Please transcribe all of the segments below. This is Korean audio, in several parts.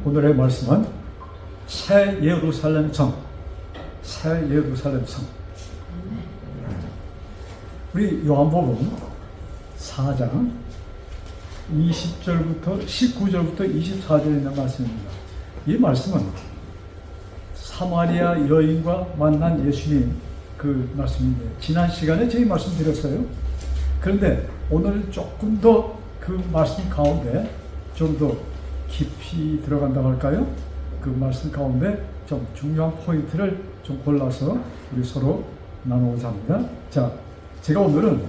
오늘의 말씀은 새 예루살렘 성, 새 예루살렘 성. 우리 요한복음 4장 20절부터 19절부터 24절에 있는 말씀입니다. 이 말씀은 사마리아 여인과 만난 예수님 그 말씀인데, 지난 시간에 저희 말씀드렸어요. 그런데 오늘은 조금 더 그 말씀 가운데 좀 더 깊이 들어간다고 할까요? 그 말씀 가운데 좀 중요한 포인트를 좀 골라서 우리 서로 나누고자 합니다. 자, 제가 오늘은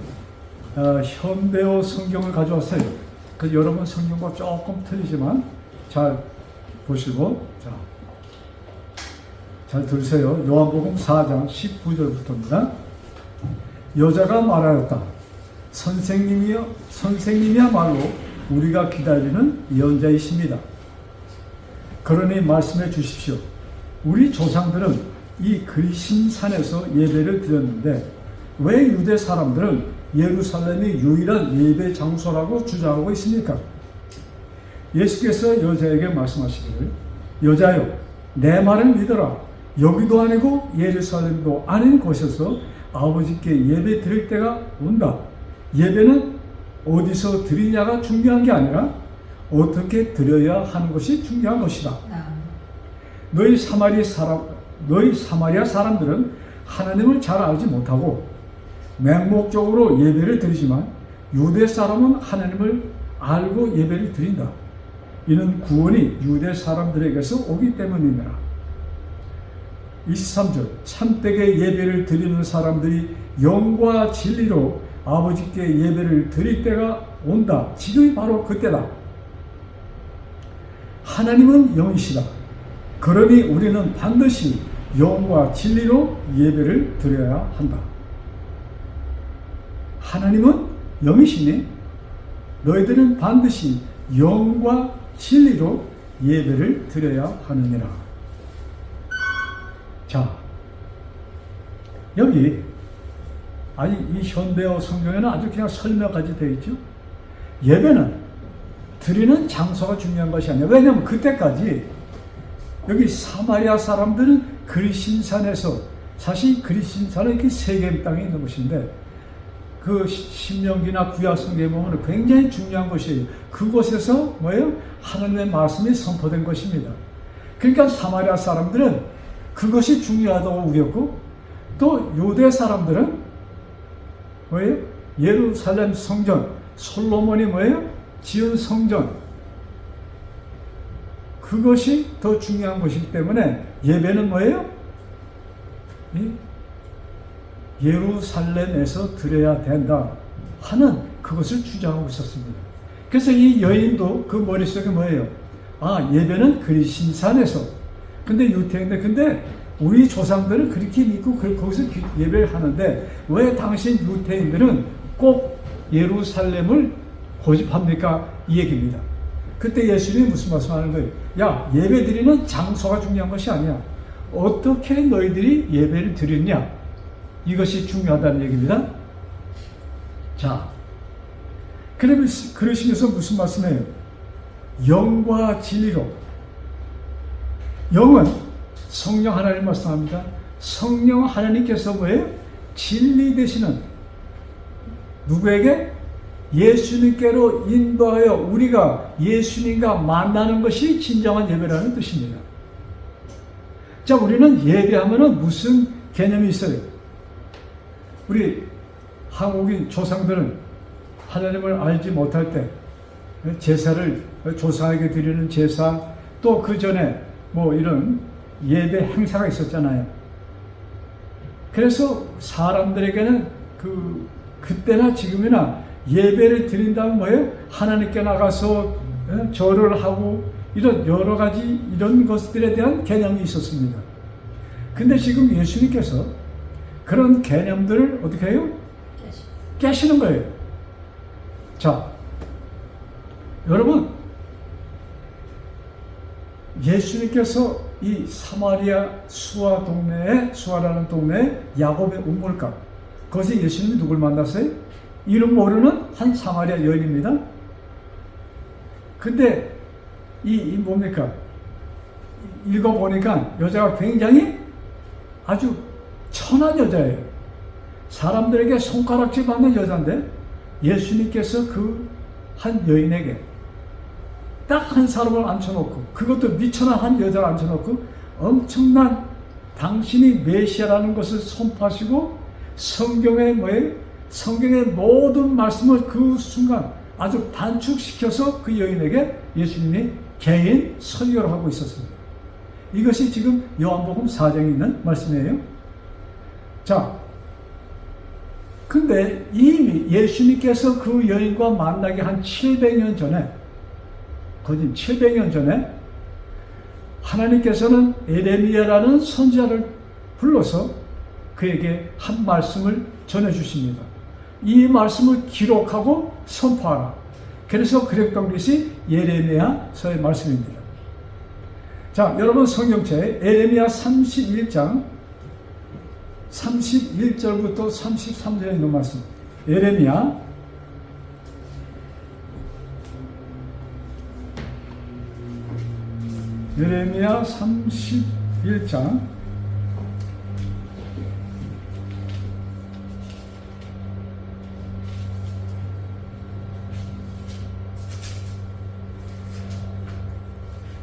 현대어 성경을 가져왔어요. 그 여러분 성경과 조금 틀리지만 잘 보시고, 자, 잘 들으세요. 요한복음 4장 19절부터입니다. 여자가 말하였다. 선생님이야말로 우리가 기다리는 예언자이십니다. 그러니 말씀해 주십시오. 우리 조상들은 이 그리심산에서 예배를 드렸는데 왜 유대 사람들은 예루살렘이 유일한 예배 장소라고 주장하고 있습니까? 예수께서 여자에게 말씀하시기를, 여자여, 내 말을 믿어라. 여기도 아니고 예루살렘도 아닌 곳에서 아버지께 예배 드릴 때가 온다. 예배는 어디서 드리냐가 중요한 게 아니라 어떻게 드려야 하는 것이 중요한 것이다. 너희 사마리아 사람들은 하나님을 잘 알지 못하고 맹목적으로 예배를 드리지만 유대 사람은 하나님을 알고 예배를 드린다. 이는 구원이 유대 사람들에게서 오기 때문이니라. 23절, 참되게 예배를 드리는 사람들이 영과 진리로 아버지께 예배를 드릴 때가 온다. 지금이 바로 그때다. 하나님은 영이시다. 그러니 우리는 반드시 영과 진리로 예배를 드려야 한다. 하나님은 영이시니 너희들은 반드시 영과 진리로 예배를 드려야 하느니라. 자, 여기 이 현대어 성경에는 아주 그냥 설명까지 되어 있죠. 예배는 드리는 장소가 중요한 것이 아니에요. 왜냐하면 그때까지 여기 사마리아 사람들은 그리심산에서, 사실 그리심산은 이렇게 세겜 땅에 있는 곳인데 그 신명기나 구약 성경에 보면 굉장히 중요한 것이에요. 그곳에서 뭐예요? 하나님의 말씀이 선포된 것입니다. 그러니까 사마리아 사람들은 그것이 중요하다고 우겼고, 또 유대 사람들은 뭐예요? 예루살렘 성전, 솔로몬이 뭐예요? 지은 성전, 그것이 더 중요한 것이기 때문에 예배는 뭐예요? 예루살렘에서 드려야 된다 하는 그것을 주장하고 있었습니다. 그래서 이 여인도 그 머릿속에 뭐예요? 예배는 그리심산에서. 근데 유태인데, 근데 우리 조상들은 그렇게 믿고 거기서 예배를 하는데 왜 당신 유태인들은 꼭 예루살렘을 고집합니까? 이 얘기입니다. 그때 예수님이 무슨 말씀하는 거예요? 야, 예배 드리는 장소가 중요한 것이 아니야. 어떻게 너희들이 예배를 드리냐? 이것이 중요하다는 얘기입니다. 자, 그러시면서 무슨 말씀이에요? 영과 진리로. 영은 성령 하나님 말씀합니다. 성령 하나님께서 뭐예요? 진리 되시는, 누구에게? 예수님께로 인도하여 우리가 예수님과 만나는 것이 진정한 예배라는 뜻입니다. 자, 우리는 예배하면은 무슨 개념이 있어요? 우리 한국인 조상들은 하나님을 알지 못할 때 제사를, 조상에게 드리는 제사, 또 그 전에 뭐 이런 예배 행사가 있었잖아요. 그래서 사람들에게는 그때나 지금이나 예배를 드린다면 뭐예요? 하나님께 나가서 절을 하고 이런 여러 가지 이런 것들에 대한 개념이 있었습니다. 근데 지금 예수님께서 그런 개념들을 어떻게 해요? 깨시는 거예요. 자, 여러분, 예수님께서 이 사마리아 수아라는 동네에 야곱의 우물가, 거기서 예수님이 누굴 만났어요? 이름 모르는 한 사마리아 여인입니다. 근데 이 뭡니까? 읽어보니까 여자가 굉장히 아주 천한 여자예요. 사람들에게 손가락질 받는 여자인데 예수님께서 그 한 여인에게 딱 한 사람을 앉혀놓고, 그것도 미천한 한 여자를 앉혀놓고 엄청난 당신이 메시아라는 것을 선포하시고 성경의 성경의 모든 말씀을 그 순간 아주 단축시켜서 그 여인에게 예수님이 개인 설교를 하고 있었습니다. 이것이 지금 요한복음 4장에 있는 말씀이에요. 자, 근데 이미 예수님께서 그 여인과 만나기 한 700년 전에, 거진 700년 전에 하나님께서는 에레미야라는 선지자를 불러서 그에게 한 말씀을 전해주십니다. 이 말씀을 기록하고 선포하라. 그래서 그랬던 것이 예레미야서의 말씀입니다. 자, 여러분 성경책 에레미야 31장 31절부터 33절에 있는 말씀. 예레미야 31장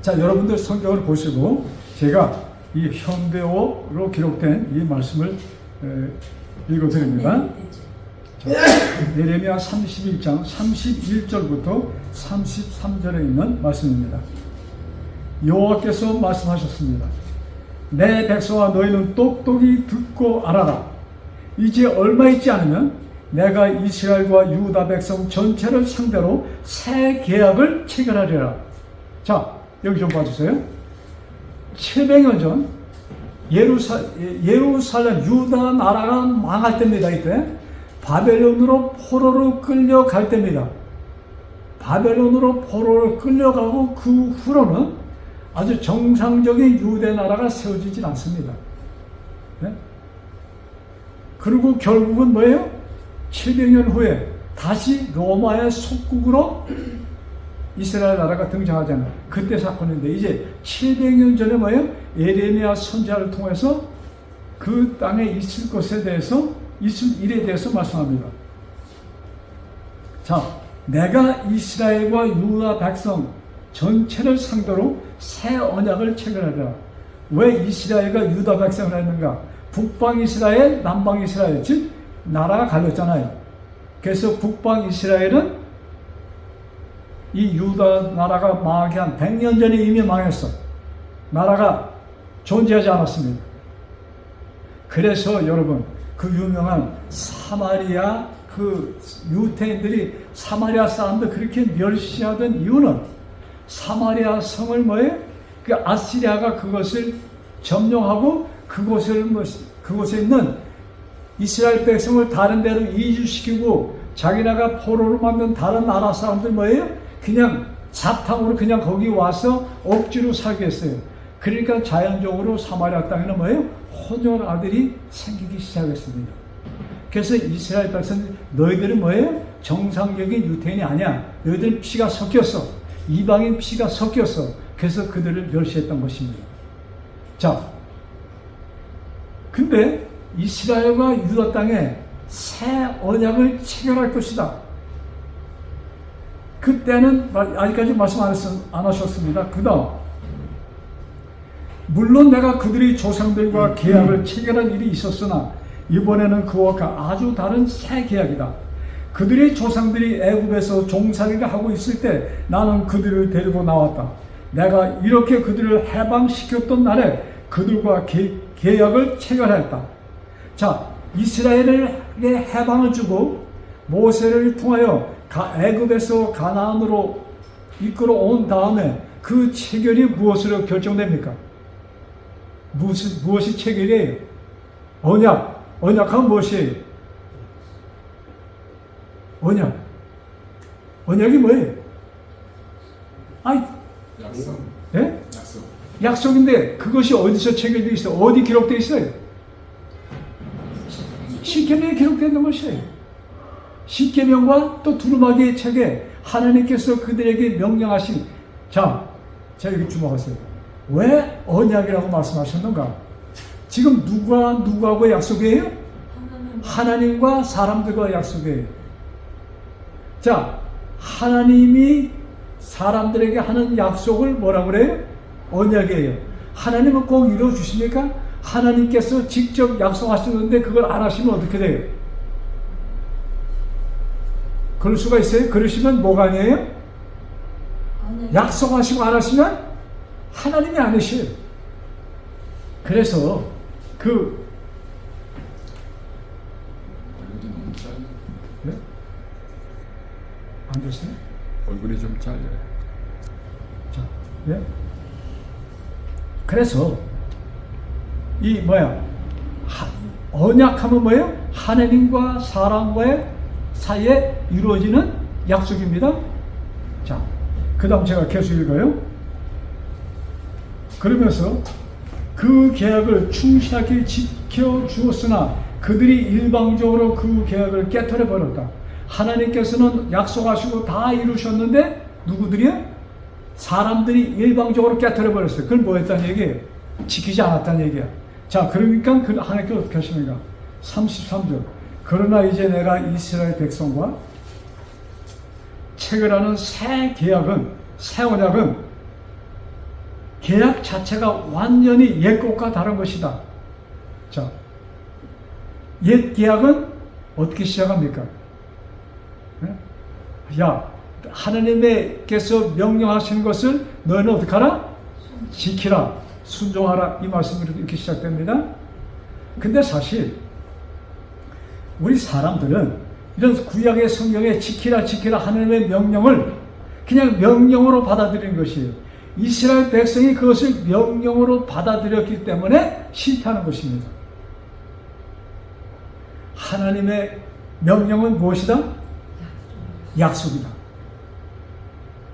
'자, 여러분들 성경을 보시고 제가 이 현대어로 기록된 이 말씀을 읽어드립니다. 예레미야 31장 31절부터 33절에 있는 말씀입니다. 여호와께서 말씀하셨습니다. 내 백성아, 너희는 똑똑히 듣고 알아라. 이제 얼마 있지 않으면 내가 이스라엘과 유다 백성 전체를 상대로 새 계약을 체결하리라. 자, 여기 좀 봐주세요. 700년 전 예루살렘 유다 나라가 망할 때입니다. 이때 바벨론으로 포로로 끌려갈 때입니다. 바벨론으로 포로로 끌려가고 그 후로는 아주 정상적인 유대 나라가 세워지질 않습니다. 네? 그리고 결국은 뭐예요? 700년 후에 다시 로마의 속국으로 이스라엘 나라가 등장하잖아요. 그때 사건인데 이제 700년 전에 뭐예요? 예레미야 선지자를 통해서 그 땅에 있을 것에 대해서, 있을 일에 대해서 말씀합니다. 자, 내가 이스라엘과 유다 백성 전체를 상대로 새 언약을 체결하리라. 왜 이스라엘과 유다 백성을 했는가? 북방 이스라엘, 남방 이스라엘, 즉 나라가 갈렸잖아요. 그래서 북방 이스라엘은 이 유다 나라가 망하기 한 100년 전에 이미 망했어. 나라가 존재하지 않았습니다. 그래서 여러분, 그 유명한 사마리아, 그 유태인들이 사마리아 사람들 그렇게 멸시하던 이유는 사마리아 성을 뭐예요? 그 아시리아가 그것을 점령하고 그곳에 있는 이스라엘 백성을 다른 데로 이주시키고 자기 나라 포로로 만든 다른 나라 사람들 뭐예요? 그냥 사탕으로 그냥 거기 와서 억지로 살게 했어요. 그러니까 자연적으로 사마리아 땅에는 뭐예요? 혼혈 아들이 생기기 시작했습니다. 그래서 이스라엘 백성들, 너희들은 뭐예요? 정상적인 유태인이 아니야. 너희들은 피가 섞였어. 이방인 피가 섞였어. 그래서 그들을 멸시했던 것입니다. 자, 근데 이스라엘과 유다 땅에 새 언약을 체결할 것이다. 그때는 아직까지 말씀 안 하셨습니다. 그 다음, 물론 내가 그들의 조상들과 계약을 체결한 일이 있었으나 이번에는 그와 아주 다른 새 계약이다. 그들의 조상들이 애굽에서 종살이를 하고 있을 때 나는 그들을 데리고 나왔다. 내가 이렇게 그들을 해방시켰던 날에 그들과 계약을 체결했다. 자, 이스라엘에게 해방을 주고 모세를 통하여 애굽에서 가나안으로 이끌어 온 다음에 그 체결이 무엇으로 결정됩니까? 무엇이 체결이에요? 언약. 언약은 무엇이에요? 언약이 뭐예요? 약속. 예? 약속인데 그것이 어디서 체결되어 있어요? 어디 기록되어 있어요? 십계명에 기록되어 있는 것이에요. 십계명과 또 두루마기의 책에 하나님께서 그들에게 명령하신, 자 여기 주목하세요. 왜 언약이라고 말씀하셨는가? 지금 누구하고 약속이에요? 하나님과 사람들과 약속이에요. 자, 하나님이 사람들에게 하는 약속을 뭐라고 그래요? 언약이에요. 하나님은 꼭 이루어주십니까? 하나님께서 직접 약속하시는데 그걸 안 하시면 어떻게 돼요? 그럴 수가 있어요? 그러시면 뭐가 아니에요? 약속하시고 안 하시면 하나님이 아니시에요. 그래서 얼굴이 너무 짧아요. 네? 안 됐어요? 얼굴이 좀 짧아요. 자, 예? 그래서 이 언약하면 뭐예요? 하나님과 사람과의 사이에 이루어지는 약속입니다. 자, 그 다음 제가 계속 읽어요. 그러면서 그 계약을 충실하게 지켜주었으나 그들이 일방적으로 그 계약을 깨트려 버렸다. 하나님께서는 약속하시고 다 이루셨는데 누구들이요? 사람들이 일방적으로 깨트려 버렸어요. 그걸 뭐 했다는 얘기예요? 지키지 않았다는 얘기야. 자, 그러니까 하나님께서 어떻게 하십니까? 33절. 그러나 이제 내가 이스라엘 백성과 체결하는 새 계약은, 새 언약은 계약 자체가 완전히 옛 것과 다른 것이다. 자, 옛 계약은 어떻게 시작합니까? 야, 하나님께서 명령하시는 것을 너희는 어떻게 하라? 지키라, 순종하라. 이 말씀으로 이렇게 시작됩니다. 근데 사실 우리 사람들은 이런 구약의 성경에 지키라 하나님의 명령을 그냥 명령으로 받아들이는 것이에요. 이스라엘 백성이 그것을 명령으로 받아들였기 때문에 실패하는 것입니다. 하나님의 명령은 무엇이다? 약속이다.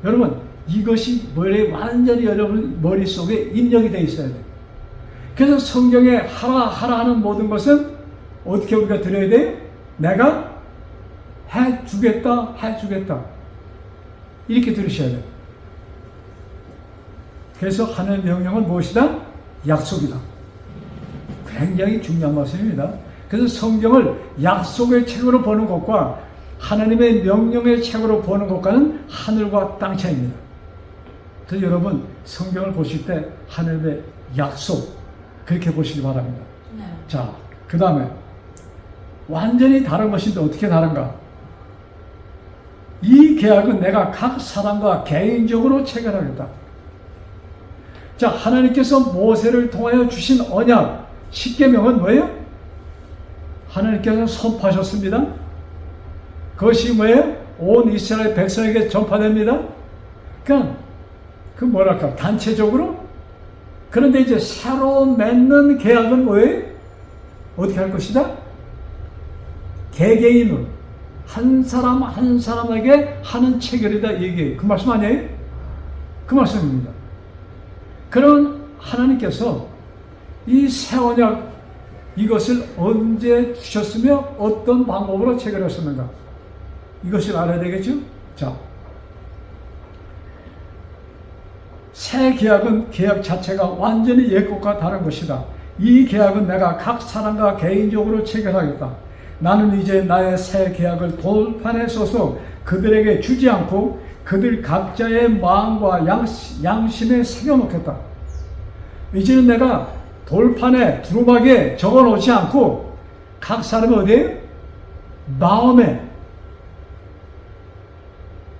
여러분, 이것이 완전히 여러분 머릿속에 입력이 되어 있어야 돼요. 그래서 성경에 하라 하는 모든 것은 어떻게 우리가 들어야 돼요? 내가 해주겠다. 이렇게 들으셔야 돼요. 그래서 하나님의 명령은 무엇이다? 약속이다. 굉장히 중요한 말씀입니다. 그래서 성경을 약속의 책으로 보는 것과 하나님의 명령의 책으로 보는 것과는 하늘과 땅 차이입니다. 그래서 여러분 성경을 보실 때 하나님의 약속 그렇게 보시기 바랍니다. 네. 자, 그 다음에 완전히 다른 것인데 어떻게 다른가? 이 계약은 내가 각 사람과 개인적으로 체결하겠다. 자, 하나님께서 모세를 통하여 주신 언약, 십계명은 뭐예요? 하나님께서 선포하셨습니다. 그것이 뭐예요? 온 이스라엘 백성에게 전파됩니다. 그러니까 단체적으로. 그런데 이제 새로 맺는 계약은 뭐예요? 어떻게 할 것이다? 개개인으로 한 사람 한 사람에게 하는 체결이다 얘기해요. 그 말씀 아니에요? 그 말씀입니다. 그런 하나님께서 이 새 언약 이것을 언제 주셨으며 어떤 방법으로 체결하셨는가? 이것을 알아야 되겠죠? 자, 새 계약은 계약 자체가 완전히 옛 것과 다른 것이다. 이 계약은 내가 각 사람과 개인적으로 체결하겠다. 나는 이제 나의 새 계약을 돌판에 써서 그들에게 주지 않고 그들 각자의 마음과 양심에 새겨놓겠다. 이제는 내가 돌판에 두루마기에 적어놓지 않고 각 사람이 어디에? 마음에,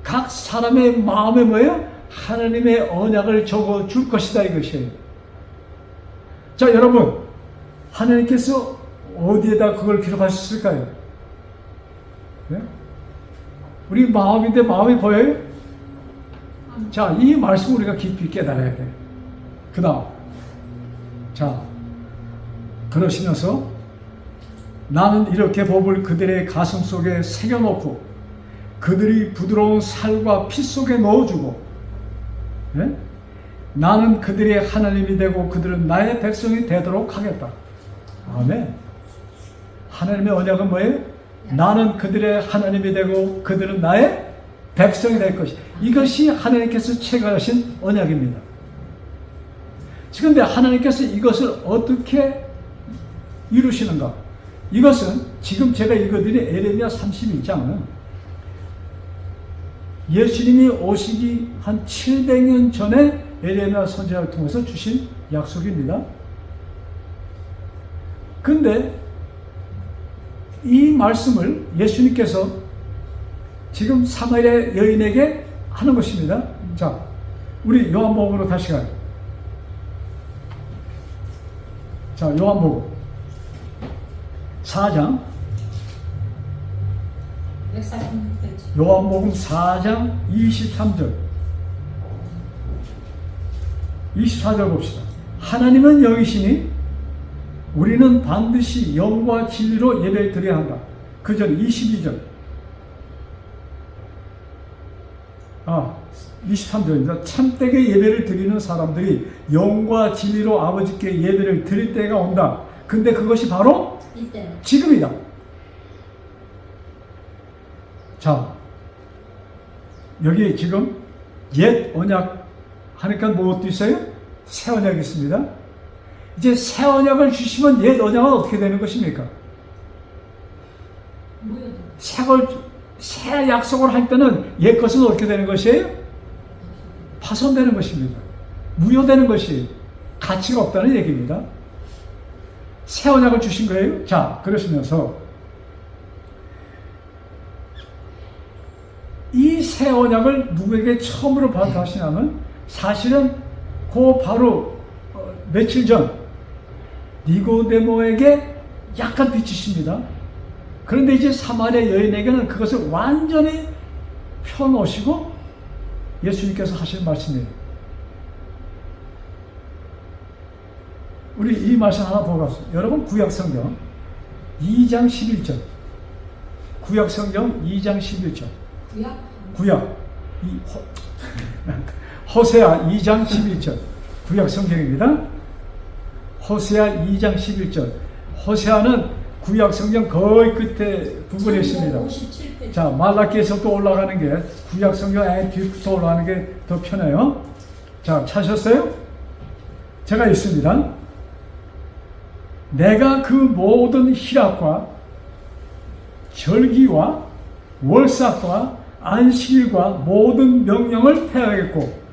각 사람의 마음에 뭐예요? 하나님의 언약을 적어 줄 것이다 이것이에요. 자, 여러분, 하나님께서 어디에다 그걸 기록하셨을까요? 네? 우리 마음인데 마음이 보여요? 자, 이 말씀 우리가 깊이 깨달아야 돼요. 그 다음, 자, 그러시면서 나는 이렇게 법을 그들의 가슴 속에 새겨놓고 그들이 부드러운 살과 피 속에 넣어주고, 네? 나는 그들의 하나님이 되고 그들은 나의 백성이 되도록 하겠다. 아멘. 하나님의 언약은 뭐예요? 나는 그들의 하나님이 되고 그들은 나의 백성이 될 것이. 이것이 하나님께서 체결하신 언약입니다. 그런데 하나님께서 이것을 어떻게 이루시는가? 이것은 지금 제가 읽어드린 에레미야 31장은 예수님이 오시기 한 700년 전에 에레미야 선지자를 통해서 주신 약속입니다. 근데 이 말씀을 예수님께서 지금 사마리아 여인에게 하는 것입니다. 자, 우리 요한복음으로 다시 가요. 자, 요한복음 4장. 요한복음 4장 23절. 24절 봅시다. 하나님은 영이시니 우리는 반드시 영과 진리로 예배를 드려야 한다. 그 전 22절. 23절입니다. 참되게 예배를 드리는 사람들이 영과 진리로 아버지께 예배를 드릴 때가 온다. 근데 그것이 바로 이때. 지금이다. 자, 여기 지금 옛 언약 하니까 무엇도 있어요? 새 언약이 있습니다. 이제 새 언약을 주시면 옛 언약은 어떻게 되는 것입니까? 새 약속을 할 때는 옛 것은 어떻게 되는 것이에요? 파손되는 것입니다. 무효되는 것이 가치가 없다는 얘기입니다. 새 언약을 주신 거예요. 자, 그러시면서 이 새 언약을 누구에게 처음으로 받아하시냐면 사실은 그 바로 며칠 전 니고데모에게 약간 비치십니다. 그런데 이제 사마리아 여인에게는 그것을 완전히 펴놓으시고 예수님께서 하신 말씀이에요. 우리 이 말씀 하나 더 봤어요. 여러분 구약성경 2장 11절. 구약성경 2장 11절. 구약. 호세아 2장 11절. 구약성경입니다. 호세아 2장 11절. 호세아는 구약성경 거의 끝에 부분에 있습니다. 자, 말라기에서 또 올라가는 게 구약성경 뒤부터 올라가는 게 더 편해요. 자, 찾으셨어요? 제가 있습니다. 내가 그 모든 희락과 절기와 월삭과 안식일과 모든 명령을 폐하겠고,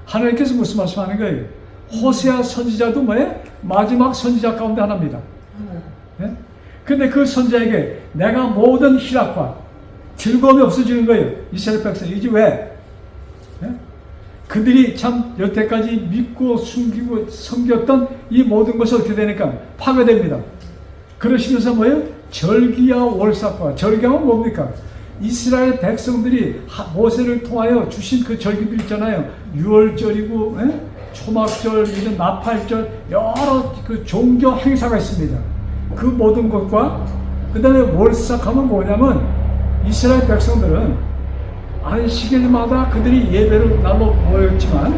하나님께서 무슨 말씀하는 거예요? 호세아 선지자도 뭐예요? 마지막 선지자 가운데 하나입니다. 네? 근데 그 선지자에게 내가 모든 희락과 즐거움이 없어지는 거예요. 이스라엘 백성이지 왜? 네? 그들이 참 여태까지 믿고 숨기고 섬겼던 이 모든 것이 어떻게 되니까 파괴됩니다. 그러시면서 뭐예요? 절기와 월삭과, 절기하면 뭡니까? 이스라엘 백성들이 모세를 통하여 주신 그 절기들 있잖아요. 유월절이고 초막절, 이런 나팔절, 여러 그 종교 행사가 있습니다. 그 모든 것과 그 다음에 월삭하면 뭐냐면 이스라엘 백성들은 안식일마다 그들이 예배를 날로 모였지만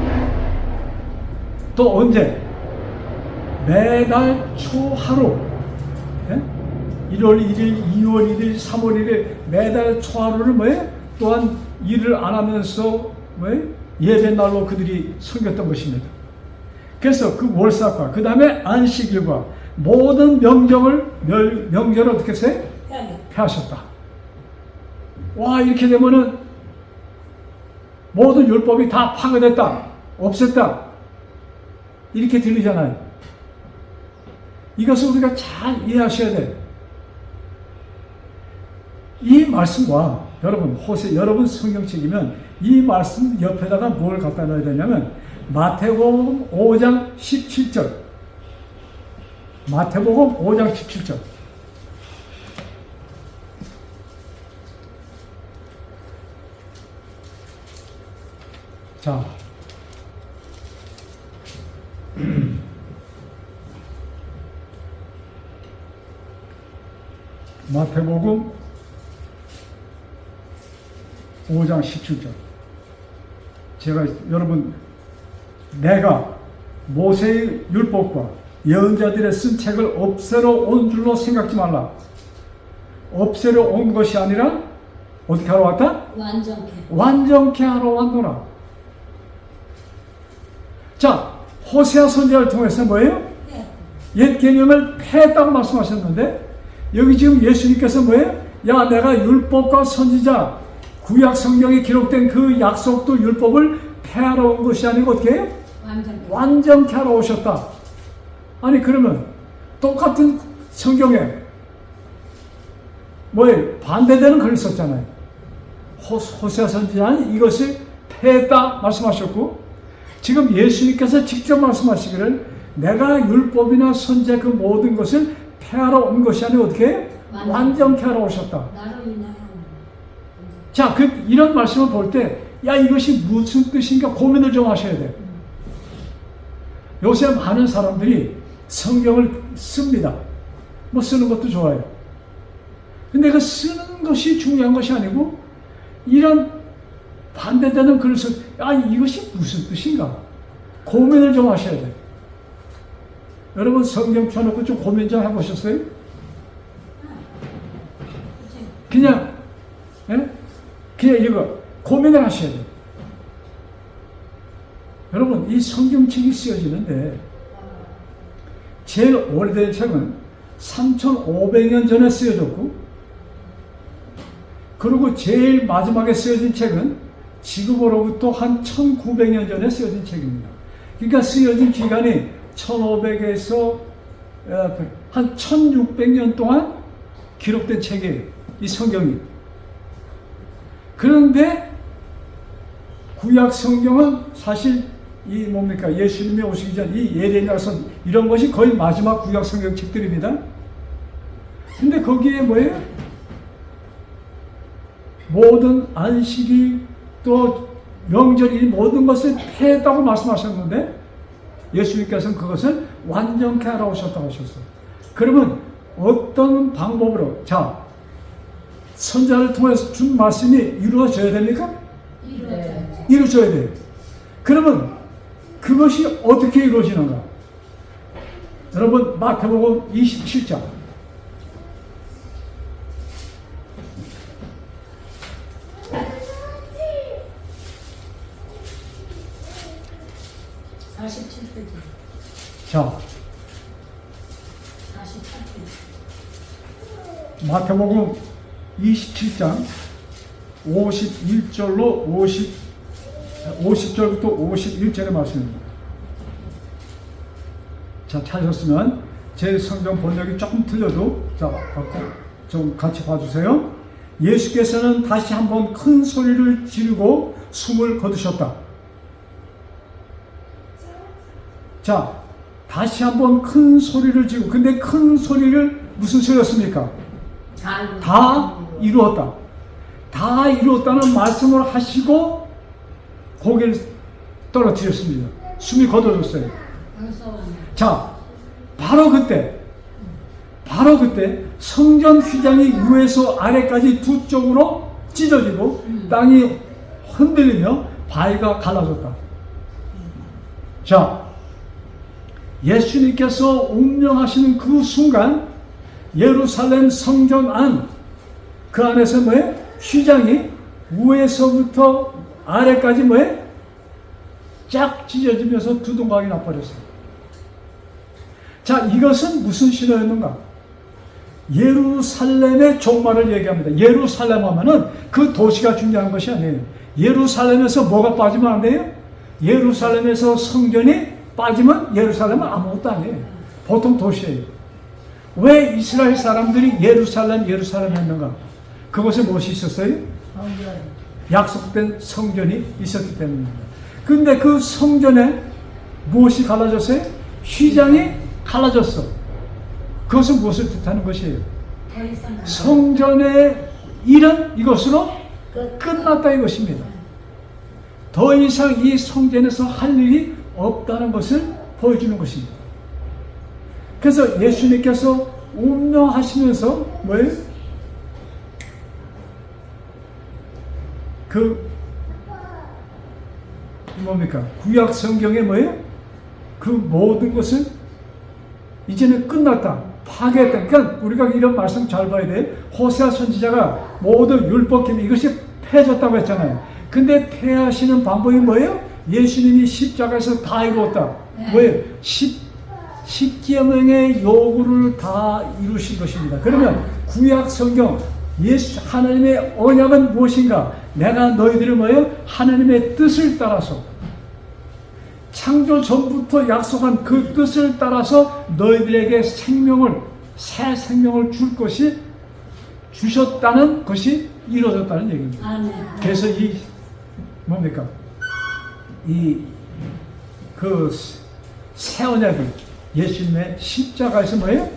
또 언제? 매달 초하루 1월 1일, 2월 1일, 3월 1일 매달 초하루를 뭐예요? 또한 일을 안 하면서 뭐예요? 예배 날로 그들이 섬겼던 것입니다. 그래서 그 월삭과 그 다음에 안식일과 모든 명절을 어떻게 했어요? 폐하셨다. 와, 이렇게 되면은 모든 율법이 다 파괴됐다, 없앴다, 이렇게 들리잖아요. 이것을 우리가 잘 이해하셔야 돼요. 이 말씀과 여러분 성경책이면 이 말씀 옆에다가 뭘 갖다 넣어야 되냐면 마태복음 5장 17절. 마태복음 5장 17절. 자, 마태복음 5장 17절. 제가 여러분, 내가 모세의 율법과 예언자들의 쓴 책을 없애러 온 줄로 생각지 말라. 없애러 온 것이 아니라 어떻게 하러 왔다? 완전케 하러 왔노라. 자, 호세아 선지자를 통해서 뭐예요? 옛 계명을 폐했다고 말씀하셨는데 여기 지금 예수님께서 뭐예요? 야, 내가 율법과 선지자 구약 성경에 기록된 그 약속도 율법을 폐하러 온 것이 아니고 어떻게 해요? 완전케 하러 오셨다. 아니 그러면 똑같은 성경에 뭐예요? 반대되는 글이 있었잖아요. 호세아 선지자는 이것을 폐했다 말씀하셨고 지금 예수님께서 직접 말씀하시기를 내가 율법이나 선지자 그 모든 것을 폐하러 온 것이 아니고 어떻게 해요? 완전케 하러 오셨다. 자, 이런 말씀을 볼 때 야, 이것이 무슨 뜻인가 고민을 좀 하셔야 돼요. 요새 많은 사람들이 성경을 씁니다. 뭐 쓰는 것도 좋아요. 근데 그 쓰는 것이 중요한 것이 아니고 이런 반대되는 글을 써, 아, 이것이 무슨 뜻인가? 고민을 좀 하셔야 돼요. 여러분 성경 펴놓고 좀 고민 좀 해보셨어요? 그냥, 예? 그냥 이거 고민을 하셔야 돼요. 여러분 이 성경책이 쓰여지는데 제일 오래된 책은 3,500년 전에 쓰여졌고 그리고 제일 마지막에 쓰여진 책은 지금으로부터 한 1900년 전에 쓰여진 책입니다. 그러니까 쓰여진 기간이 1500에서 한 1600년 동안 기록된 책이에요. 이 성경이. 그런데 구약 성경은 사실 이 뭡니까? 예수님이 오시기 전 이 예레미야서 이런 것이 거의 마지막 구약 성경 책들입니다. 근데 거기에 뭐예요? 모든 안식이 또 명절이 모든 것을 폐했다고 말씀하셨는데 예수님께서는 그것을 완전케 하러 오셨다고 하셨어요. 그러면 어떤 방법으로 자 선자를 통해서 준 말씀이 이루어져야 됩니까? 이루어져야 돼요. 그러면 그것이 어떻게 이루어지는가? 여러분 마태복음 27장 자, 마태복음 27장 51절로 50절부터 51절의 말씀입니다. 자, 찾으셨으면 제 성경 번역이 조금 틀려도 자, 좀 같이 봐주세요. 예수께서는 다시 한번 큰 소리를 지르고 숨을 거두셨다. 자, 다시 한번 큰 소리를 지르고 근데 큰 소리를 무슨 소리였습니까? 다 이루었다. 다 이루었다는 말씀을 하시고 고개를 떨어뜨렸습니다. 숨이 거둬졌어요. 자, 바로 그때 성전 휘장이 위에서 아래까지 두 쪽으로 찢어지고 땅이 흔들리며 바위가 갈라졌다. 자, 예수님께서 운명하시는 그 순간 예루살렘 성전 안 그 안에서 뭐예요? 휘장이 위에서부터 아래까지 뭐예요? 쫙 찢어지면서 두동강이 나버렸어요. 자, 이것은 무슨 신호였는가? 예루살렘의 종말을 얘기합니다. 예루살렘 하면은 그 도시가 중요한 것이 아니에요. 예루살렘에서 뭐가 빠지면 안 돼요? 예루살렘에서 성전이 빠지면 예루살렘은 아무것도 아니에요. 보통 도시예요. 왜 이스라엘 사람들이 예루살렘 했는가? 그곳에 무엇이 있었어요? 약속된 성전이 있었기 때문입니다. 근데 그 성전에 무엇이 갈라졌어요? 휘장이 갈라졌어. 그것은 무엇을 뜻하는 것이에요? 성전의 일은 이것으로 끝났다 이것입니다. 더 이상 이 성전에서 할 일이 없다는 것을 보여주는 것입니다. 그래서 예수님께서 운명하시면서 뭐예요? 뭡니까? 구약 성경에 뭐예요? 그 모든 것은 이제는 끝났다. 파괴했다. 그러니까 우리가 이런 말씀 잘 봐야 돼. 호세아 선지자가 모든 율법 계명 이것이 폐해졌다고 했잖아요. 근데 폐하시는 방법이 뭐예요? 예수님이 십자가에서 다 이루었다. 왜? 십계명의 요구를 다 이루신 것입니다. 그러면 구약 성경 예수 하나님의 언약은 무엇인가? 내가 너희들을 뭐예요? 하나님의 뜻을 따라서 창조 전부터 약속한 그 뜻을 따라서 너희들에게 새 생명을 줄 것이 주셨다는 것이 이루어졌다는 얘기입니다. 아멘. 그래서 뭡니까? 새 언약이 예수님의 십자가에서 뭐예요?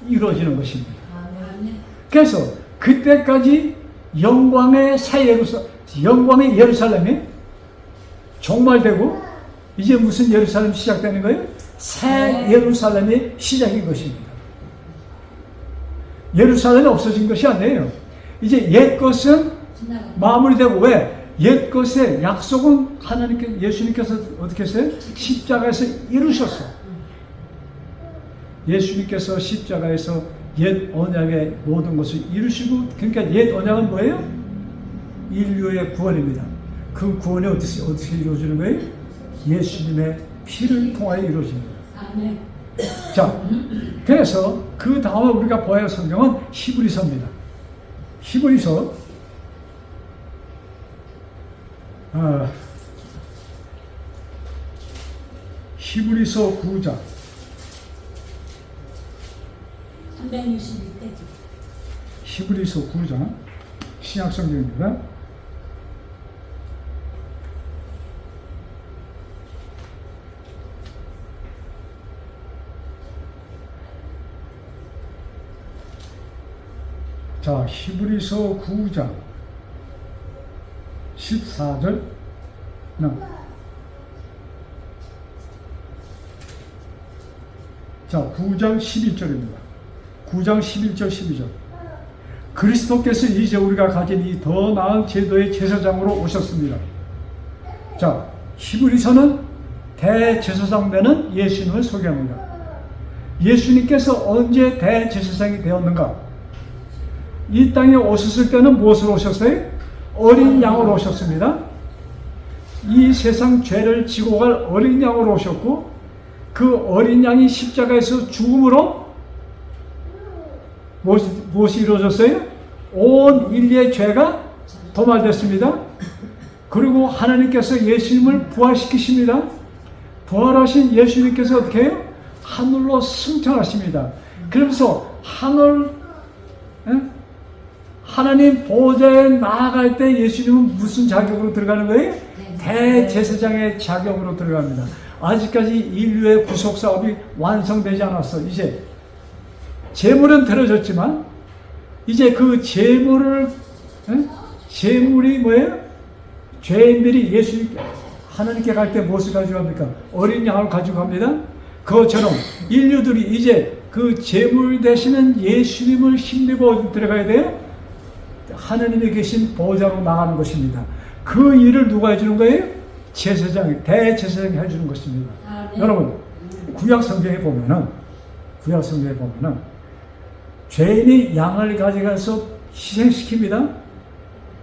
이루어지는 것입니다. 아멘. 그래서 그때까지 영광의 예루살렘이 종말되고 이제 무슨 예루살렘이 시작되는 거예요? 새 예루살렘이 시작인 것입니다. 예루살렘이 없어진 것이 아니에요. 이제 옛 것은 마무리되고, 왜? 옛 것의 약속은 예수님께서 어떻게 했어요? 십자가에서 이루셨어. 예수님께서 십자가에서 옛 언약의 모든 것을 이루시고, 그러니까 옛 언약은 뭐예요? 인류의 구원입니다. 그 구원이 어떻게 이루어지는 거예요? 예수님의 피를 통하여 이루어집니다. 아멘. 자, 그래서 그 다음에 우리가 봐야 할 성경은 히브리서입니다. 히브리서 9장 361페이지. 히브리서 9장 신약성경입니다. 자, 히브리서 9장 14절 자, 9장 12절입니다. 9장 11절 12절. 그리스도께서 이제 우리가 가진 이 더 나은 제도의 제사장으로 오셨습니다. 자, 히브리서는 대제사장 되는 예수님을 소개합니다. 예수님께서 언제 대제사장이 되었는가? 이 땅에 오셨을 때는 무엇으로 오셨어요? 어린 양으로 오셨습니다. 이 세상 죄를 지고 갈 어린 양으로 오셨고, 그 어린 양이 십자가에서 죽음으로 무엇이 이루어졌어요? 온 인류의 죄가 도말됐습니다. 그리고 하나님께서 예수님을 부활시키십니다. 부활하신 예수님께서 어떻게 해요? 하늘로 승천하십니다. 그러면서 하나님 보좌에 나아갈 때 예수님은 무슨 자격으로 들어가는 거예요? 대제사장의 자격으로 들어갑니다. 아직까지 인류의 구속 사업이 완성되지 않았어. 이제 제물은 드려졌지만 이제 그 제물이 뭐예요? 죄인들이 하나님께 갈 때 무엇을 가지고 갑니까? 어린 양을 가지고 갑니다. 그것처럼 인류들이 이제 그 제물 되시는 예수님을 힘입어 어디 들어가야 돼요? 하나님이 계신 보좌로 나가는 것입니다. 그 일을 누가 해주는 거예요? 대제사장이 해주는 것입니다. 네. 여러분, 구약 성경에 보면은 죄인이 양을 가져가서 희생시킵니다.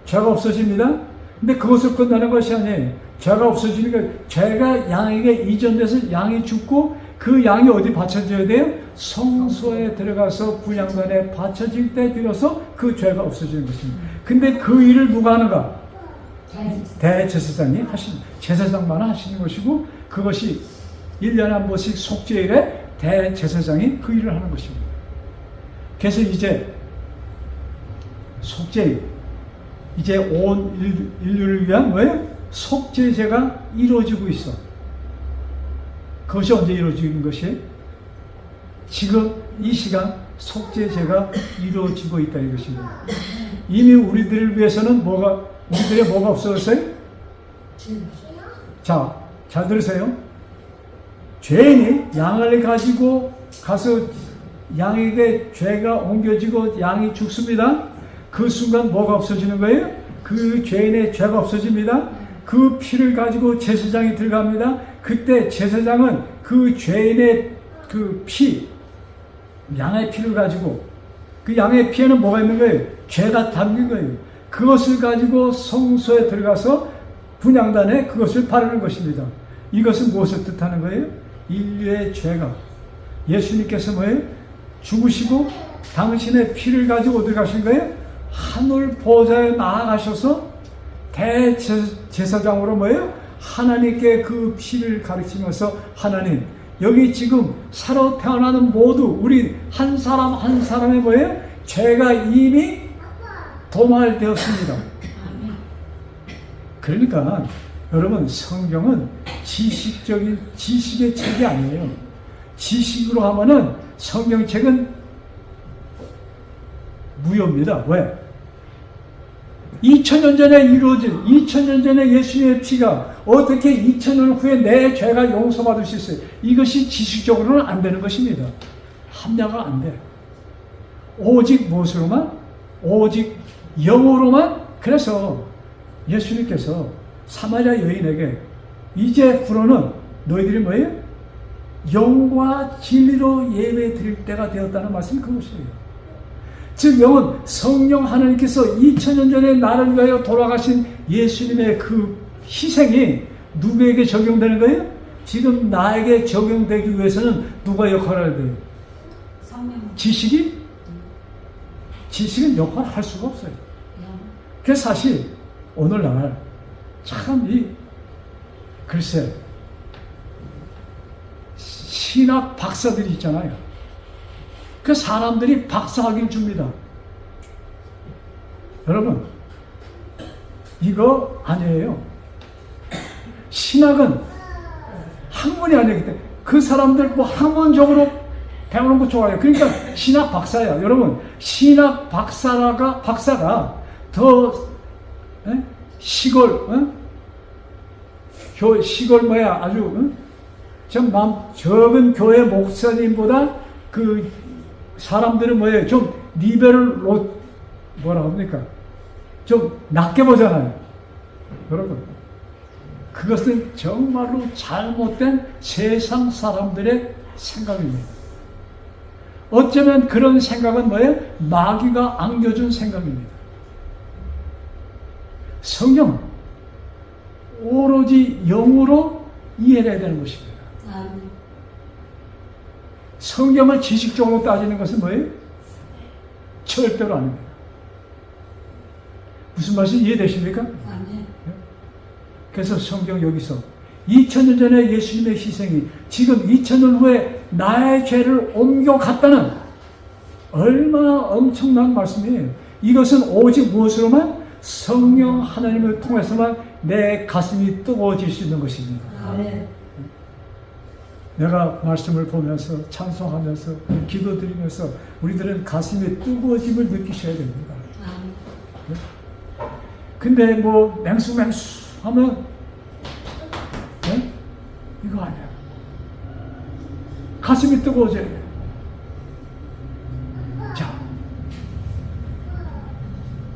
죄가 없어집니다. 근데 그것을 끝나는 것이 아니에요. 죄가 없어지니까 죄가 양에게 이전돼서 양이 죽고 그 양이 어디 바쳐져야 돼요? 성소에 들어가서 분향단에 바쳐질 때 들어서 그 죄가 없어지는 것입니다. 근데 그 일을 누가 하는가? 대제사장이 제사장만 하시는 것이고, 그것이 1년에 한 번씩 속죄일에 대제사장이 그 일을 하는 것입니다. 그래서 이제 속죄일, 이제 온 인류를 위한 뭐예요? 속죄제가 이루어지고 있어. 그것이 언제 이루어지는 것이에요? 지금 이 시간 속죄제가 이루어지고 있다 이것입니다. 이미 우리들을 위해서는 우리들의 뭐가 없어졌어요? 자, 잘 들으세요. 죄인이 양을 가지고 가서 양에게 죄가 옮겨지고 양이 죽습니다. 그 순간 뭐가 없어지는 거예요? 그 죄인의 죄가 없어집니다. 그 피를 가지고 제사장이 들어갑니다. 그때 제사장은 그 죄인의 그 피, 양의 피를 가지고, 그 양의 피에는 뭐가 있는 거예요? 죄가 담긴 거예요. 그것을 가지고 성소에 들어가서 분향단에 그것을 바르는 것입니다. 이것은 무엇을 뜻하는 거예요? 인류의 죄가 예수님께서 뭐예요? 죽으시고 당신의 피를 가지고 어디 가신 거예요? 하늘 보좌에 나아가셔서 대제사장으로 뭐예요? 하나님께 그 피를 가르치면서 하나님 여기 지금 살아 태어나는 모두 우리 한 사람 한 사람의 뭐예요? 죄가 이미 도말되었습니다. 그러니까 여러분 성경은 지식의 책이 아니에요. 지식으로 하면은 성경책은 무효입니다. 왜? 2000년 전에 이루어진 2000년 전에 예수님의 피가 어떻게 2000년 후에 내 죄가 용서받을 수 있어요? 이것이 지식적으로는 안 되는 것입니다. 합리화가 안 돼. 오직 무엇으로만? 오직 영으로만. 그래서 예수님께서 사마리아 여인에게 이제부로는 너희들이 뭐예요? 영과 진리로 예배 드릴 때가 되었다는 말씀이 그것이에요. 즉 영은 성령 하나님께서 2000년 전에 나를 위하여 돌아가신 예수님의 그 희생이 누구에게 적용되는 거예요? 지금 나에게 적용되기 위해서는 누가 역할을 해야 돼요? 성령. 지식이? 지식은 역할을 할 수가 없어요. 그래서 사실 오늘날 참 글쎄 신학 박사들이 있잖아요. 그 사람들이 박사학위를 줍니다. 여러분 이거 아니에요. 신학은 학문이 아니기 때문에 그 사람들 뭐 학문적으로 배우는 거 좋아해요. 그러니까 신학 박사야. 여러분 신학 박사가 더 시골 시골 뭐야 아주 적은 교회 목사님보다 그 사람들은 뭐예요? 좀 뭐라 합니까? 좀 낮게 보잖아요. 여러분 그것은 정말로 잘못된 세상 사람들의 생각입니다. 어쩌면 그런 생각은 뭐예요? 마귀가 안겨준 생각입니다. 성경은 오로지 영으로 이해해야 되는 것입니다. 성경을 지식적으로 따지는 것은 뭐예요? 절대로 아닙니다. 무슨 말씀 이해되십니까? 그래서 성경 여기서 2000년 전에 예수님의 희생이 지금 2000년 후에 나의 죄를 옮겨갔다는 얼마나 엄청난 말씀이에요. 이것은 오직 무엇으로만? 성령 하나님을 통해서만 내 가슴이 뜨거워질 수 있는 것입니다. 내가 말씀을 보면서 찬송하면서 기도드리면서 우리들은 가슴의 뜨거워짐을 느끼셔야 됩니다. 근데 뭐 맹수 하면 이거 아니야. 가슴이 뜨거워져야 돼. 자,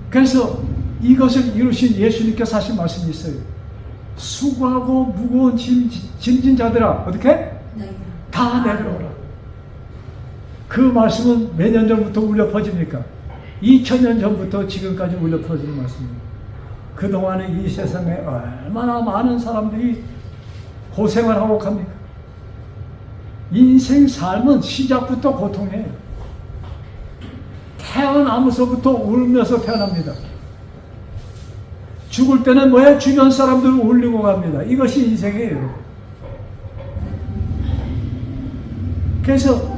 그래서 이것을 이루신 예수님께서 하신 말씀이 있어요. 수고하고 무거운 짐진 자들아 어떻게? 다 내려오라. 그 말씀은 몇 년 전부터 울려 퍼집니까? 2000년 전부터 지금까지 울려 퍼지는 말씀입니다. 그동안에 이 세상에 얼마나 많은 사람들이 고생을 하고 갑니까? 인생 삶은 시작부터 고통이에요. 태어나면서부터 울면서 태어납니다. 죽을 때는 뭐야? 주변 사람들을 울리고 갑니다. 이것이 인생이에요. 그래서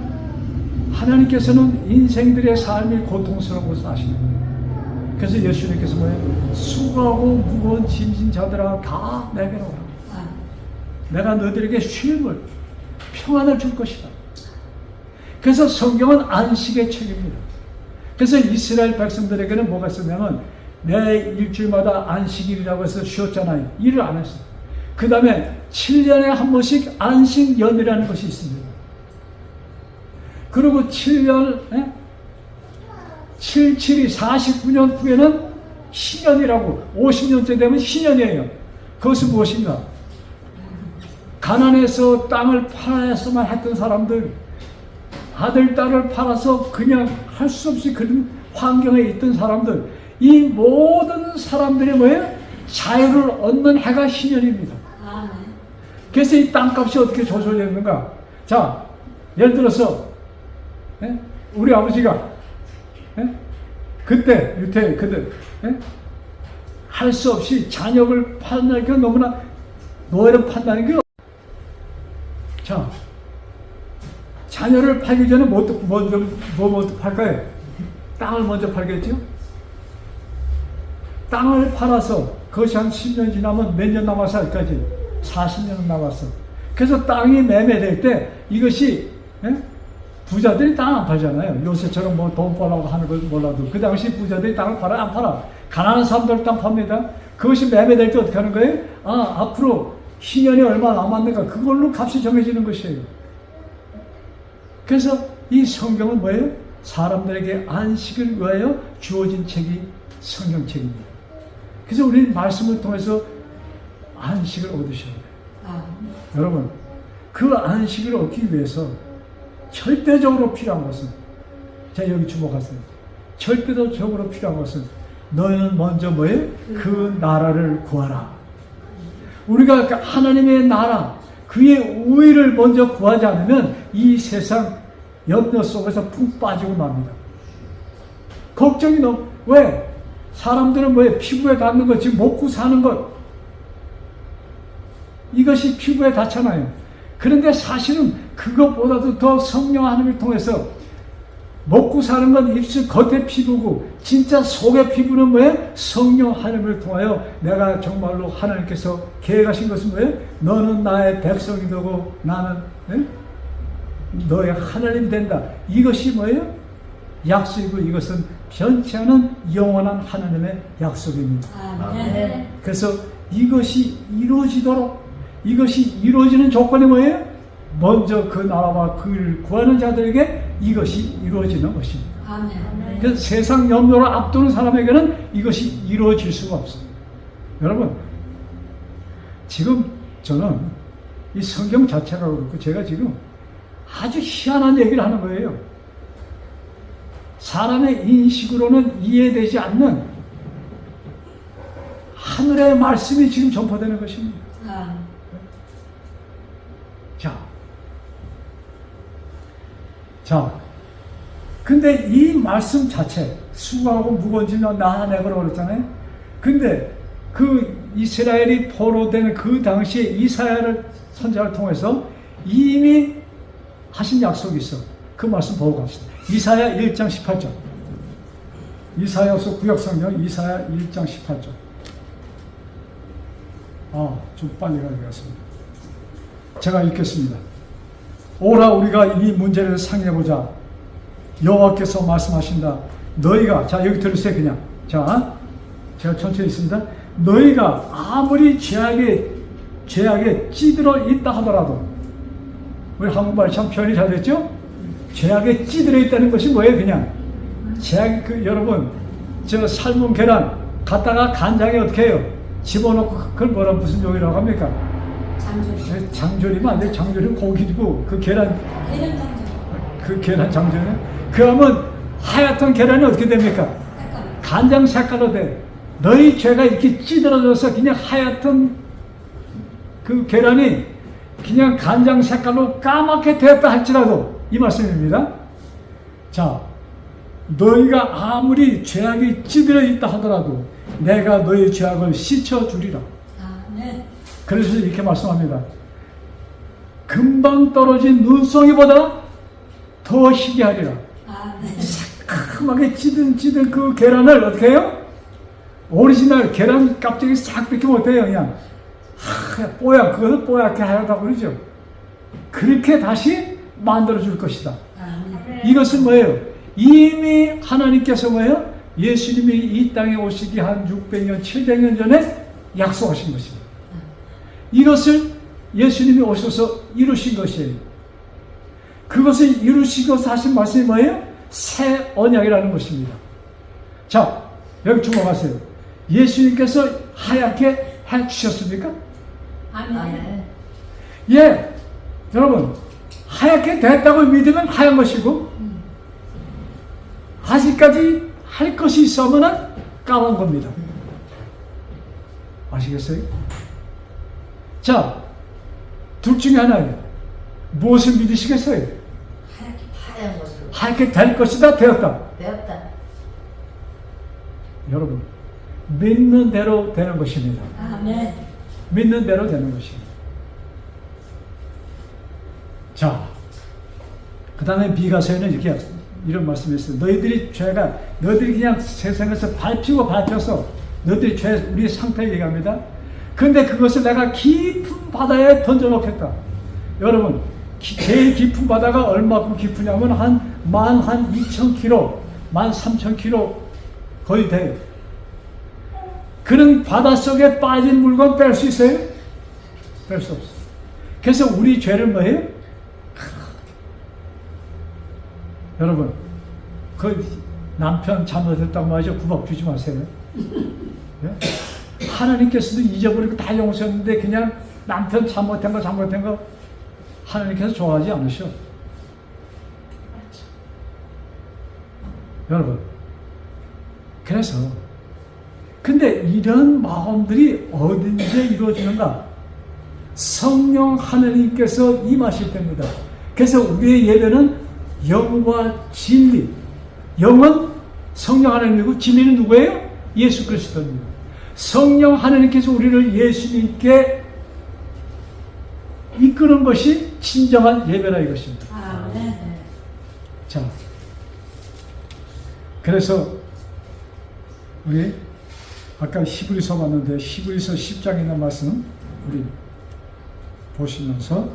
하나님께서는 인생들의 삶이 고통스러워 사시는 거예요. 그래서 예수님께서 뭐예요? 수고하고 무거운 짐진 자들아 다 내게로 오라. 내가 너희들에게 쉼을 평안을 줄 것이다. 그래서 성경은 안식의 책입니다. 그래서 이스라엘 백성들에게는 뭐가 있었냐면 매 일주일마다 안식일이라고 해서 쉬었잖아요. 일을 안 했어요. 그 다음에 7년에 한 번씩 안식연이라는 것이 있습니다. 그리고 7년, 7, 49년 후에는 신년이라고 50년째 되면 신년이에요. 그것은 무엇인가? 가난해서 땅을 팔아서만 했던 사람들, 아들, 딸을 팔아서 그냥 할 수 없이 그런 환경에 있던 사람들, 이 모든 사람들이 뭐예요? 자유를 얻는 해가 신년입니다. 아멘. 그래서 이 땅값이 어떻게 조절되는가? 자, 예를 들어서 우리 아버지가 그때 할 수 없이 자녀를 판다는 게 너무나 노예를 판다는 게 자, 자녀를 팔기 전에 뭐 먼저 팔까요? 땅을 먼저 팔겠죠? 땅을 팔아서 그것이 한 10년 지나면 몇 년 남아서 할까지? 40년은 남았어. 그래서 땅이 매매될 때 이것이 부자들이 땅 안 팔잖아요. 요새처럼 뭐 돈 벌라고 하는 걸 몰라도 그 당시 부자들이 땅을 팔아 안 팔아. 가난한 사람들 땅 팝니다. 그것이 매매될 때 어떻게 하는 거예요? 앞으로 희년이 얼마 남았는가 그걸로 값이 정해지는 것이에요. 그래서 이 성경은 뭐예요? 사람들에게 안식을 위하여 주어진 책이 성경책입니다. 그래서 우리는 말씀을 통해서 안식을 얻으셔야 돼요. 여러분, 그 안식을 얻기 위해서 절대적으로 필요한 것은, 자 여기 주목하세요. 절대적으로 필요한 것은 너희는 먼저 뭐예요? 그 나라를 구하라. 우리가 하나님의 나라, 그의 의를 먼저 구하지 않으면 이 세상 염려 속에서 푹 빠지고 맙니다. 걱정이 너무, 왜? 사람들은 뭐예요? 피부에 닿는 것, 지금 먹고 사는 것, 이것이 피부에 닿잖아요. 그런데 사실은 그것보다도 더 성령 하나님을 통해서 먹고 사는 건 입술 겉의 피부고 진짜 속의 피부는 뭐예요? 성령 하나님을 통하여 내가 정말로 하나님께서 계획하신 것은 뭐예요? 너는 나의 백성이 되고 나는 너의 하나님이 된다. 이것이 뭐예요? 약속이고 이것은 변치 않은 영원한 하나님의 약속입니다. 아멘. 그래서 이것이 이루어지도록, 이것이 이루어지는 조건이 뭐예요? 먼저 그 나라와 그를 구하는 자들에게 이것이 이루어지는 것입니다. 아멘. 그래서 세상 염려를 앞두는 사람에게는 이것이 이루어질 수가 없습니다. 여러분, 지금 저는 이 성경 자체가 그렇고 제가 지금 아주 희한한 얘기를 하는 거예요. 사람의 인식으로는 이해되지 않는 하늘의 말씀이 지금 전파되는 것입니다. 자, 근데 이 말씀 자체, 수고하고 무거운 짐을 나내버려 그랬잖아요. 근데 그 이스라엘이 포로되는 그 당시에 이사야를 선지자를 통해서 이미 하신 약속이 있어. 그 말씀 보고 갑시다. 이사야 1장 18절. 이사야서 구약성경 이사야 1장 18절. 좀 빨리 가겠습니다. 제가 읽겠습니다. 오라 우리가 이 문제를 상의해보자. 여호와께서 말씀하신다. 너희가, 자 여기 들으세요 그냥. 자, 제가 천천히 있습니다. 너희가 아무리 죄악에 찌들어 있다 하더라도, 우리 한국말 참 표현이 잘 됐죠? 죄악에 찌들어 있다는 것이 뭐예요? 그냥 죄악, 여러분 저 삶은 계란 갖다가 간장에 어떻게 해요? 집어넣고 그걸 뭐라 무슨 용이라고 합니까? 장조림은 안 돼. 장조림 고기고 그 계란 장조림. 그러면 하얗던 계란이 어떻게 됩니까? 간장 색깔로 돼. 너희 죄가 이렇게 찌들어져서 그냥 하얗던 그 계란이 그냥 간장 색깔로 까맣게 되었다 할지라도, 이 말씀입니다. 자, 너희가 아무리 죄악이 찌들어 있다 하더라도 내가 너희 죄악을 씻어주리라. 그래서 이렇게 말씀합니다. 금방 떨어진 눈송이보다 더 희게 하리라. 새까맣게 찌든 그 계란을 어떻게 해요? 오리지널 계란 껍데기 싹 벗기면 어때요? 그냥 그것을 뽀얗게 하였다고 그러죠. 그렇게 다시 만들어줄 것이다. 이것은 뭐예요? 이미 하나님께서 뭐예요? 예수님이 이 땅에 오시기 한 600년, 700년 전에 약속하신 것입니다. 이것을 예수님이 오셔서 이루신 것이에요. 그것을 이루시고 하신 말씀이 뭐예요? 새 언약이라는 것입니다. 자, 여기 주목하세요. 예수님께서 하얗게 해주셨습니까? 아멘. 예, 여러분 하얗게 됐다고 믿으면 하얀 것이고 아직까지 할 것이 있으면 까만 겁니다. 아시겠어요? 자, 둘 중에 하나예요. 무엇을 믿으시겠어요? 하얗게 파란 것으로 하얗게 될 것이다, 되었다. 되었다. 여러분, 믿는 대로 되는 것입니다. 아멘. 믿는 대로 되는 것입니다. 자, 그 다음에 미가서에는 이렇게 이런 말씀이 있어요. 너희들이 그냥 세상에서 밟혀서 너희들이 우리의 상태를 얘기합니다. 근데 그것을 내가 깊은 바다에 던져놓겠다. 여러분, 제일 깊은 바다가 얼마큼 깊으냐면 한 2,000km, 13,000km 거의 돼요. 그런 바다 속에 빠진 물건 뺄 수 있어요? 뺄 수 없어요. 그래서 우리 죄를 뭐예요? 여러분, 그 남편 잘못했다고 말이죠. 구박 주지 마세요. 예? 하나님께서도 잊어버리고 다 용서했는데 그냥 남편 잘못한 거 하나님께서 좋아하지 않으셔. 여러분, 그래서 근데 이런 마음들이 어딘지 이루어지는가? 성령 하나님께서 임하실 때입니다. 그래서 우리의 예배는 영과 진리. 영은 성령 하나님이고 진리는 누구예요? 예수 그리스도입니다. 성령 하나님께서 우리를 예수님께 이끄는 것이 진정한 예배라 이것입니다. 아멘. 자, 그래서 우리 아까 히브리서 봤는데 히브리서 10장에 있는 말씀 우리 보시면서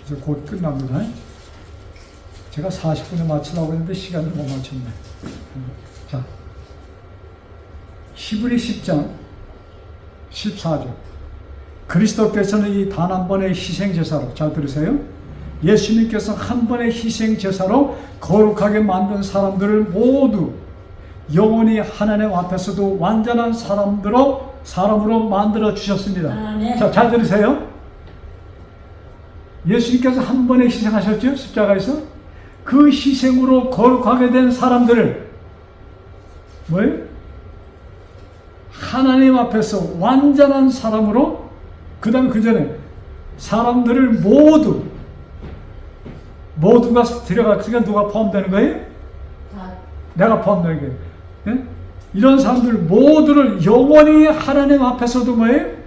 이제 곧 끝납니다. 제가 40분에 마치려고 했는데 시간을 못 맞췄네. 자, 히브리 10장 14절. 그리스도께서는 이 단 한 번의 희생제사로, 잘 들으세요. 예수님께서 한 번의 희생제사로 거룩하게 만든 사람들을 모두 영원히 하나님 앞에서도 완전한 사람으로 만들어 주셨습니다. 아멘. 자, 잘 들으세요. 예수님께서 한 번에 희생하셨죠? 십자가에서. 그 희생으로 거룩하게 된 사람들을 뭐예요? 하나님 앞에서 완전한 사람으로, 그 다음에 그 전에 사람들을 모두가 들어갔으니까 누가 포함되는 거예요? 내가 포함되는 거예요. 예? 이런 사람들 모두를 영원히 하나님 앞에서도 뭐예요?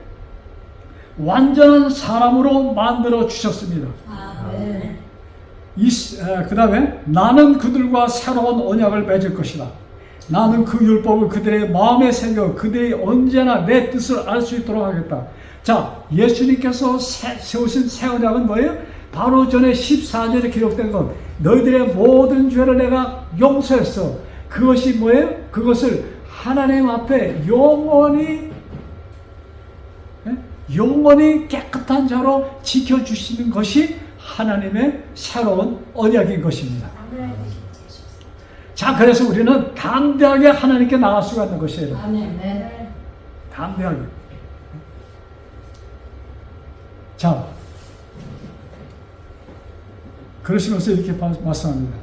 완전한 사람으로 만들어 주셨습니다. 아멘. 그 다음에 나는 그들과 새로운 언약을 맺을 것이다. 나는 그 율법을 그들의 마음에 새겨 그들이 언제나 내 뜻을 알 수 있도록 하겠다. 자, 예수님께서 세우신 새 언약은 뭐예요? 바로 전에 14절에 기록된 것. 너희들의 모든 죄를 내가 용서했어. 그것이 뭐예요? 그것을 하나님 앞에 영원히 깨끗한 자로 지켜주시는 것이 하나님의 새로운 언약인 것입니다. 자, 그래서 우리는 담대하게 하나님께 나갈 수가 있는 것이에요. 아멘. 담대하게. 자, 그러시면서 이렇게 말씀합니다.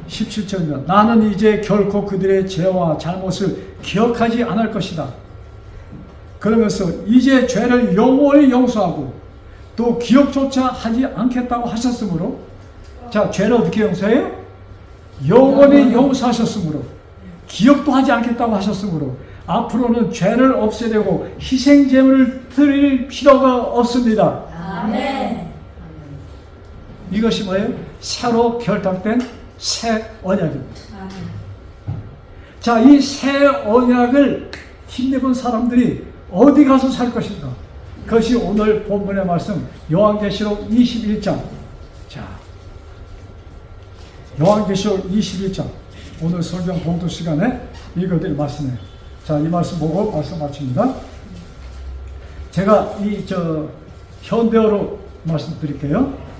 17절입니다. 나는 이제 결코 그들의 죄와 잘못을 기억하지 않을 것이다. 그러면서 이제 죄를 영원히 용서하고 또 기억조차 하지 않겠다고 하셨으므로, 자, 죄를 어떻게 용서해요? 영원히 용서하셨으므로, 기억도 하지 않겠다고 하셨으므로 앞으로는 죄를 없애려고 희생제물을 드릴 필요가 없습니다. 아멘. 이것이 뭐예요? 새로 결탁된 새 언약입니다. 아멘. 자, 이 새 언약을 힘내본 사람들이 어디 가서 살 것인가? 그것이 오늘 본문의 말씀 요한계시록 21장. 자, 요한계시록 21장. 오늘 성경 봉독 시간에 읽어드릴 말씀이에요. 자, 이 말씀 보고 말씀 마칩니다. 제가 현대어로 말씀드릴게요.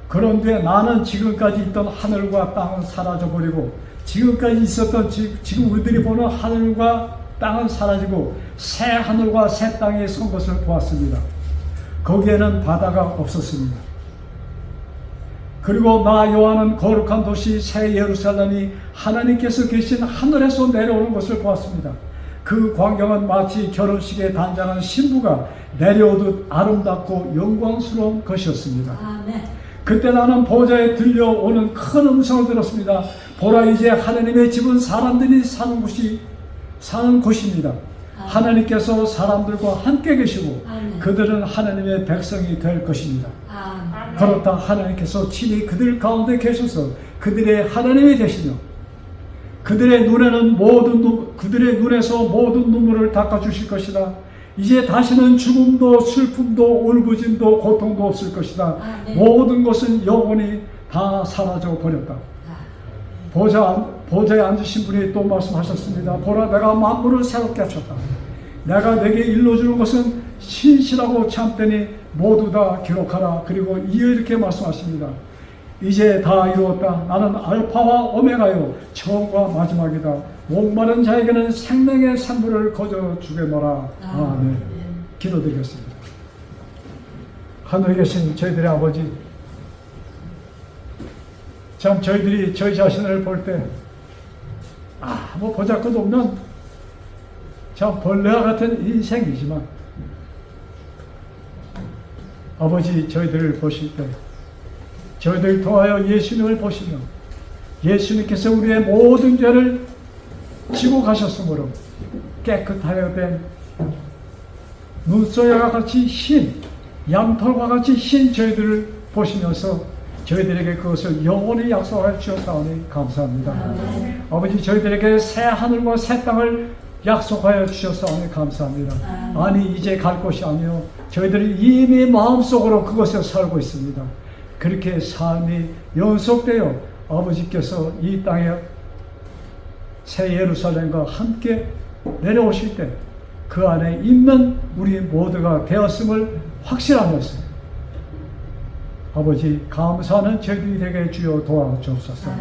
그런데 나는 지금까지 있던 하늘과 땅은 사라져버리고 지금까지 있었던 지금 우리들이 보는 하늘과 땅은 사라지고 새 하늘과 새 땅이 선 것을 보았습니다. 거기에는 바다가 없었습니다. 그리고 나 요한은 거룩한 도시 새 예루살렘이 하나님께서 계신 하늘에서 내려오는 것을 보았습니다. 그 광경은 마치 결혼식에 단장한 신부가 내려오듯 아름답고 영광스러운 것이었습니다. 아멘. 그때 나는 보좌에 들려오는 큰 음성을 들었습니다. 보라, 이제 하나님의 집은 사람들이 사는 곳입니다. 하나님께서 사람들과 함께 계시고 아멘. 그들은 하나님의 백성이 될 것입니다. 아멘. 그렇다 하나님께서 친히 그들 가운데 계셔서 그들의 하나님이 되시며 그들의 눈에서 모든 눈물을 닦아주실 것이다. 이제 다시는 죽음도 슬픔도 울부짖음도 고통도 없을 것이다. 아멘. 모든 것은 영원히 다 사라져 버렸다. 보좌에 앉으신 분이 또 말씀하셨습니다. 보라, 내가 만물을 새롭게 하셨다. 내가 내게 일러주는 것은 신실하고 참되니 모두 다 기록하라. 그리고 이렇게 말씀하십니다. 이제 다 이루었다. 나는 알파와 오메가요 처음과 마지막이다. 목마른 자에게는 생명의 산물을 거저 주겠노라. 아멘. 기도드리겠습니다. 하늘에 계신 저희들의 아버지, 참 저희들이 저희 자신을 볼 때 뭐 보잘것 없는 참 벌레와 같은 인생이지만 아버지, 저희들을 보실 때 저희들 통하여 예수님을 보시며 예수님께서 우리의 모든 죄를 지고 가셨으므로 깨끗하여 된 눈소야와 같이 흰 양털과 같이 흰 저희들을 보시면서 저희들에게 그것을 영원히 약속하여 주셨사오니 감사합니다. 아버지, 저희들에게 새 하늘과 새 땅을 약속하여 주셨사오니 감사합니다. 아니, 이제 갈 곳이 아니요 저희들이 이미 마음속으로 그것에 살고 있습니다. 그렇게 삶이 연속되어 아버지께서 이 땅에 새 예루살렘과 함께 내려오실 때 그 안에 있는 우리 모두가 되었음을 확신하면서 아버지, 감사하는 저희들이 되게 주여 도와주옵소서.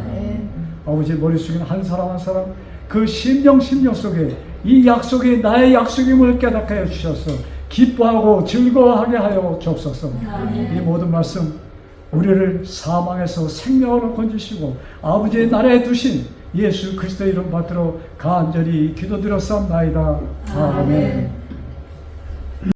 아버지, 머리 숙인 한 사람 한 사람 그 심령 속에 이 약속이 나의 약속임을 깨닫게 해 주셔서 기뻐하고 즐거워하게 하여 주옵소서. 이 모든 말씀 우리를 사망에서 생명으로 건지시고 아버지의 나라에 두신 예수 그리스도의 이름 받들어 간절히 기도드렸사옵나이다. 아멘.